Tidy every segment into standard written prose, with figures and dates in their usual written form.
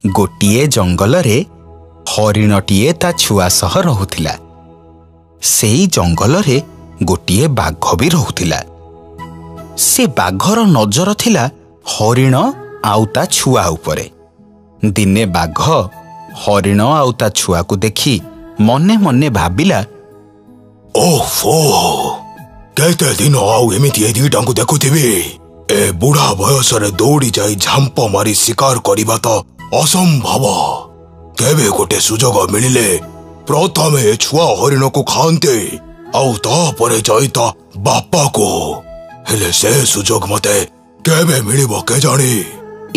गोटिए जंगल रे हरिणटीए ता छुआ सह रहुथिला। सेई जंगल रे गोटिए बाघ भी रहुथिला। से बाघर नजर थिला हरिण आउ ता छुआ उपरे। दिने बाघ हरिण आउ ता छुआ को देखी मने मने भाबिला, ओफो केते दिन आउ एमिति ए दुईटा को देखुथिबी। ए बुढ़ा बयस रे दौड़ी जाई झांप मारी शिकार करिबा तो असंभव। केबे गोटे सुजोग मिलिले प्रथमे छुआ हरिण को खाते आउ तापरे जाइता बापा को। हेले से सुजोग मते केबे मिलिबो के जानी।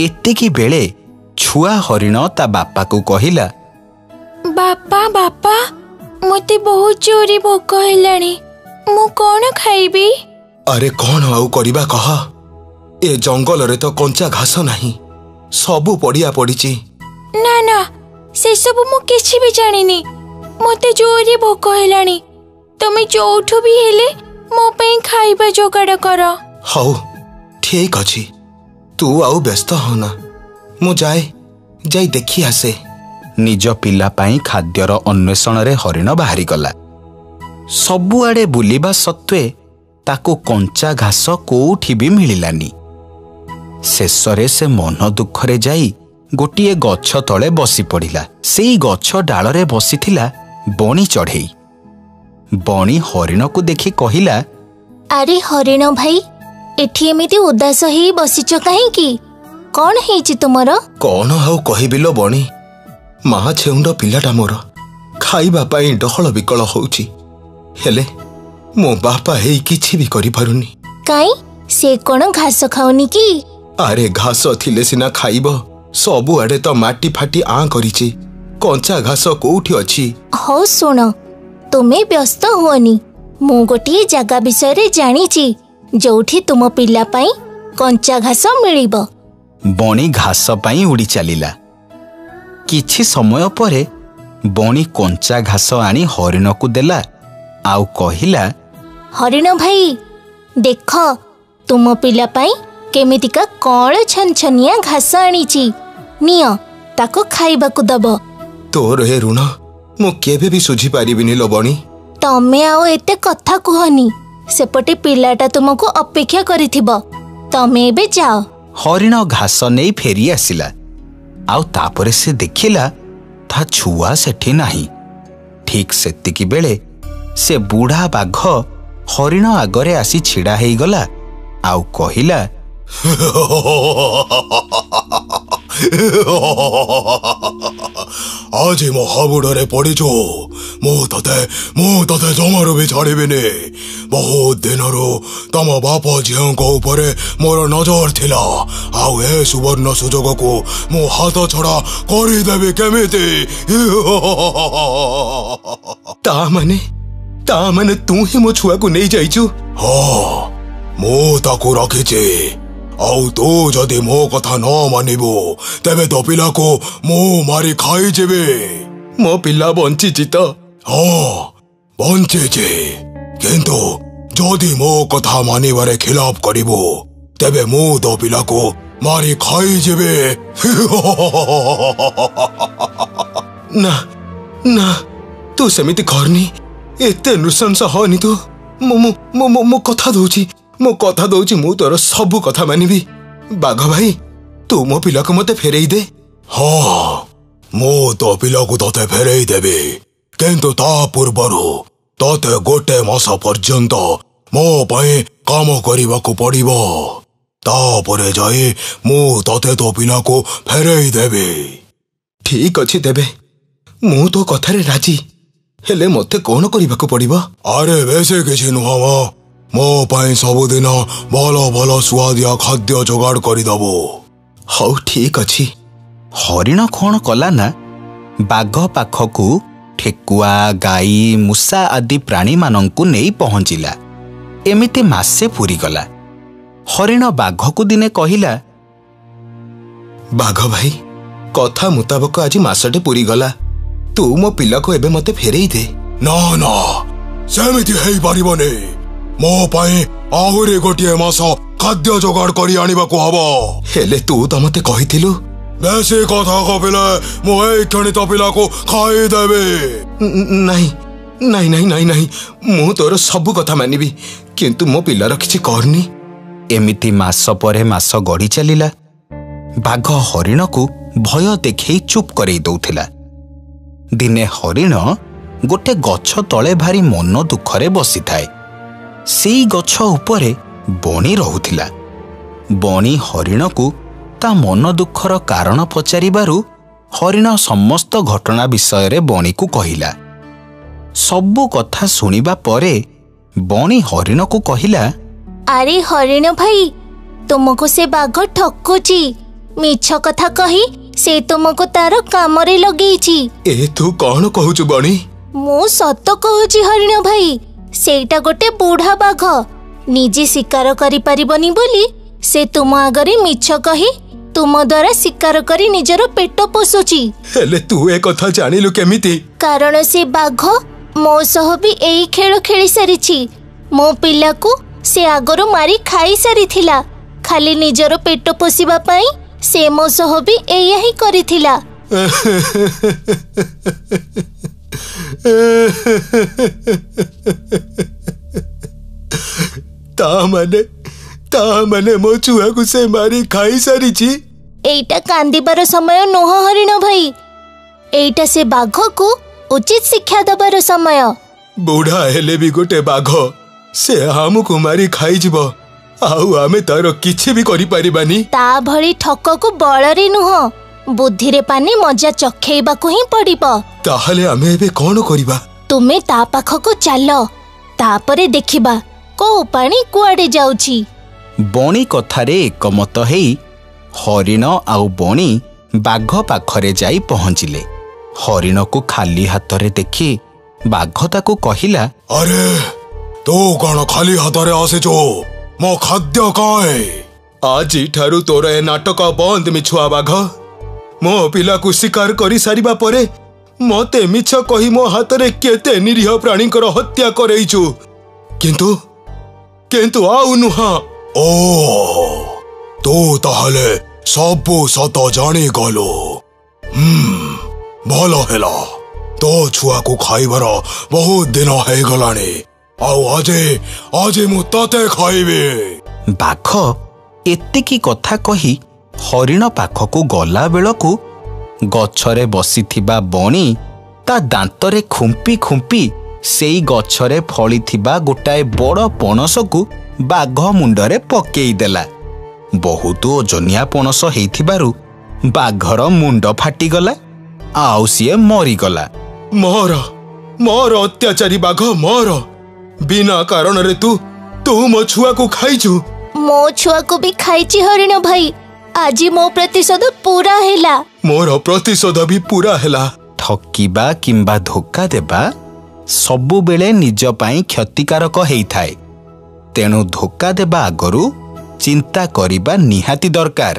एतिकी बेले छुआ हरिण ता बापा को कहिला, बापा बापा मते बहुत जोरी भोक हेलाणी, मु कोन खाइबी। अरे कौन आउ करिबा कह। ए जंगल रे तो कंचा घास नहीं, सबु पड़िया पड़ीची। ना ना से सब मु किछि भी जानिनी। मते जोरी भोक हेलाणी, तमे जोठु भी हेले मो पई खाइबा जोगाड़ कर। हौ ठीक अछि, तू आउ व्यस्त होना, मु जाई देखी आसे। निज पिला पाई खाद्यर अन्वेषण रे हरिण बाहरी गला। सबुआडे बुलिबा सत्वे ताको कंचा घास कोउठी भी मिलिलानी। शेषरे से मन दुखरे जाई गोटिए गछ तले बसी पड़िला। सेई गछ डालरे बसिथिला बणी चढ़ेई। बणी हरिण को देखि कहिला, अरे हरिण भाई एठी एमिति उदास हेई बसिच काहेकि, कौन हेइछि तुमर। कौन हाउ कहिबिलो बणी, माँ छेउंड पिलाटा मोर खाइबा पाई डहल विकल होउछि। हेले मो बापा हेई किछि भी करि पारुनी। काई से कोन घास खाउनी की। अरे घास थिले सिना खाइब, सबु आडे तो माटी फाटी आ करिछि, कंचा घास कोउठी अछि। हो सुन तुमे व्यस्त हुअनी, मु गोटिए जगह विषय रे जानिछि जोठी तुम पिला पाई कंचा घास मिलिबो। बणी घास पाई उड़ी चलिला। किछि समय परे बणी कंचा घास आनी हरिण को देला आउ कहिला, हरिण भाई देख तुम पिला पाई केमितिका कळ छनछनिया घास आनीची, नियो ताको खाइबाकू दब। तोर ए ऋण मु केबे भी सुझी पारिबिनी लो बणी। तमे आउ एते कथा कुहनी, सेपटे पिलाटा तुमको अपेक्षा करिथिबो, तमे एबे जाओ। हरिण घास नहीं फेरी आसिला। आउ तापरे से देखिला था छुआ सेठी नाही। ठीक सेतिकी बेले से बुढ़ा बाघ हरिण आगरे आसी छिड़ा हेई गला आउ कहिला, आज मो हाबुडरे पड़ीचु, मु तते जमारू भी छाड़िबिनी। बहुत दिनरू तम बाप झीओं को ऊपरे मोर नजर थिला, आउ ए सुवर्ण सुजोग को मु हाथ छड़ा करिदेबी केमिति। ता माने तू ही मो छुआ को नहीं जाइचु। हाँ मु ताकू रखिछि, आउ तू जदि मो कथा न मानिबो तेबे तो पिला को मु मारी खाई जेबे। मो पिला बंचिछि तो। हाँ बंचिछि, किंतु जदि मो कथा मानिबारे खिलाफ करिबो तेबे मु तो पिला को मारी खाई जेबे। ना ना तू सेमिति करनी, एते नृशंस होनी तू। मो कथा दउची मु तोर सबु कथा मानिबी। बाघ भाई तू मो पिला को मते फेरई दे। हाँ मु तो पिला को तते फेरई देबी, किंतु ता पूर्वरु तते गोटे मास पर्यंत मो पई काम करिबा को पड़िबो। तापरे जाई मु तते तो पिला को फेरई देबी। ठीक अछि देबे, मु तो कथारे राजी, हेले मते कोन करिबा को पड़िबो। अरे बेसे किछि नुहा, मो पाई सबुदिन भल भल सुआदिया खाद्य जोगाड़ करिदबो। हौ ठीक अछि। हरिण कौन कला ना बाघ पाखकू ठेकुआ गाई मूषा आदि प्राणी मानंकु नहीं पहुंचिला। एमिते मासे पूरी गला। हरिण बाघ को दिने कहिला, बाघ भाई कथा मुताबक आज मासटे पूरी गला, तू मो पिला को एबे मते फेरेई दे। ना ना सेमिति हेई पारिबने, मो पाई आहुरी गोटिए मास ଖାଦ୍ୟ ଯୋଗାଡ଼ କରି ଆଣିବାକୁ ହବ। ହେଲେ ତୁ ତ ମତେ କହିଥିଲୁ ବେଶୀ କଥା କହିଲେ ମୁଁ ଏଇ କ୍ଷଣିତ ପିଲାକୁ ଖାଇଦେବି। ନାଇଁ ନାଇଁ ନାଇଁ ନାଇଁ ନାଇଁ, ମୁଁ ତୋର ସବୁ କଥା ମାନିବି, କିନ୍ତୁ ମୋ ପିଲାର କିଛି କରନି। ଏମିତି ମାସ ପରେ ମାସ ଗଡ଼ି ଚାଲିଲା। ବାଘ ହରିଣକୁ ଭୟ ଦେଖେଇ ଚୁପ୍ କରେଇ ଦଉଥିଲା। ଦିନେ ହରିଣ ଗୋଟେ ଗଛ ତଳେ ଭାରି ମନ ଦୁଃଖରେ ବସିଥାଏ। ସେଇ ଗଛ ଉପରେ ବଣି ରହୁଥିଲା। ବଣି ହରିଣକୁ ତା ମନ ଦୁଃଖର କାରଣ ପଚାରିବାରୁ ହରିଣ ସମସ୍ତ ଘଟଣା ବିଷୟରେ ବଣିକୁ କହିଲା। ସବୁ କଥା ଶୁଣିବା ପରେ ବଣି ହରିଣକୁ କହିଲା, ଆରେ ହରିଣ ଭାଇ, ତୁମକୁ ସେ ବାଘ ଠକୁଛି। ମିଛ କଥା କହି ସେ ତୁମକୁ ତାର କାମରେ ଲଗେଇଛି। ଏ ତୁ କଣ କହୁଛୁ ବଣି? ମୁଁ ସତ କହୁଛି ହରିଣ ଭାଇ, ସେଇଟା ଗୋଟେ ବୁଢା ବାଘ। ନିଜେ ଶିକାର କରିପାରିବନି ବୋଲି ସେ ତୁମ ଆଗରେ ମିଛ କହି ତୁମ ଦ୍ୱାରା ଶିକାର କରି ନିଜର ପେଟ ପୋଷୁଛି। ହେଲେ ତୁ ଏ କଥା ଜାଣିଲୁ କେମିତି? କାରଣ ସେ ବାଘ ମୋ ସହ ବି ଏଇ ଖେଳ ଖେଳି ସାରିଛି। ମୋ ପିଲାକୁ ସେ ଆଗରୁ ମାରି ଖାଇ ସାରିଥିଲା। ଖାଲି ନିଜର ପେଟ ପୋଷିବା ପାଇଁ ସେ ମୋ ସହ ବି ଏଇଆ ହିଁ କରିଥିଲା। ତା ମାନେ ମୋ ଛୁଆକୁ ସେ ମାରି ଖାଇ ସାରିଛି। ଏଇଟା କାନ୍ଦିବାର ସମୟ ନୁହଁ ହରିଣ ଭାଇ, ଏଇଟା ସେ ବାଘକୁ ଉଚିତ ଶିକ୍ଷା ଦେବାର ସମୟ। ବୁଢା ହେଲେ ବି ଗୋଟେ ବାଘ, ସେ ଆମକୁ ମାରି ଖାଇଯିବ, ଆଉ ଆମେ ତାର କିଛି ବି କରିପାରିବାନି। ତା ଭଳି ଠକକୁ ବଳରେ ନୁହଁ, ବୁଦ୍ଧିରେ ପାନି ମଜା ଚଖେଇବାକୁ ହିଁ ପଡିବ। ତାହେଲେ ଆମେ ଏବେ କଣ କରିବା? ତୁମେ ତା ପାଖକୁ ଚାଲ, ତାପରେ ଦେଖିବା କୋଉ ପାଣି କୁଆଡେ ଯାଉଛି। ବଣି କଥାରେ ଏକମତ ହେଇ ହରିଣ ଆଉ ବଣି ବାଘ ପାଖରେ ଯାଇ ପହଞ୍ଚିଲେ। ହରିଣକୁ ଖାଲି ହାତରେ ଦେଖି ବାଘ ତାକୁ କହିଲା, ଆରେ ତୁ କଣ ଖାଲି ହାତରେ ଆସିଛୁ? ମୋ ଖାଦ୍ୟ କାଏ? ଆଜିଠାରୁ ତୋର ଏ ନାଟକ ବନ୍ଦ ମିଛୁଆ ବାଘ। ମୋ ପିଲାକୁ ଶିକାର କରି ସାରିବା ପରେ ମତେ ମିଛ କହି ମୋ ହାତରେ କେତେ ନିରୀହ ପ୍ରାଣୀଙ୍କର ହତ୍ୟା କରେଇଛୁ, କିନ୍ତୁ ଆଉ ନୁହଁ। ଓ ତୁ ତାହେଲେ ସବୁ ସତ ଜାଣିଗଲୁ। ଭଲ ହେଲା, ତୋ ଛୁଆକୁ ଖାଇବାର ବହୁତ ଦିନ ହେଇଗଲାଣି, ଆଉ ଆଜି ମୁଁ ତତେ ଖାଇବି। ବାଘ ଏତିକି କଥା କହି ହରିଣ ପାଖକୁ ଗଲା ବେଳକୁ ଗଛରେ ବସିଥିବା ବଣି ତା ଦାନ୍ତରେ ଖୁମ୍ପି ଖୁମ୍ପି ସେଇ ଗଛରେ ଫଳିଥିବା ଗୋଟାଏ ବଡ଼ ପଣସକୁ ବାଘ ମୁଣ୍ଡରେ ପକେଇ ଦେଲା। ବହୁତ ଓଜନିଆ ପଣସ ହେଇଥିବାରୁ ବାଘର ମୁଣ୍ଡ ଫାଟିଗଲା, ଆଉ ସିଏ ମରିଗଲା। ମୋର ଅତ୍ୟାଚାରୀ ବାଘ, ମୋର ବିନା କାରଣରେ ତୁ ମୋ ଛୁଆକୁ ଖାଇଛୁ। ମୋ ଛୁଆକୁ ବି ଖାଇଛି ହରିଣ ଭାଇ। ଆଜି ମୋ ପ୍ରତିଶୋଧ ପୁରା ହେଲା। ମୋର ପ୍ରତିଶୋଧ ବି ପୁରା ହେଲା। ଠକିବା କିମ୍ବା ଧୋକା ଦେବା ସବୁବେଳେ ନିଜ ପାଇଁ କ୍ଷତିକାରକ ହେଇଥାଏ। ତେଣୁ ଧୋକା ଦେବା ଆଗରୁ ଚିନ୍ତା କରିବା ନିହାତି ଦରକାର।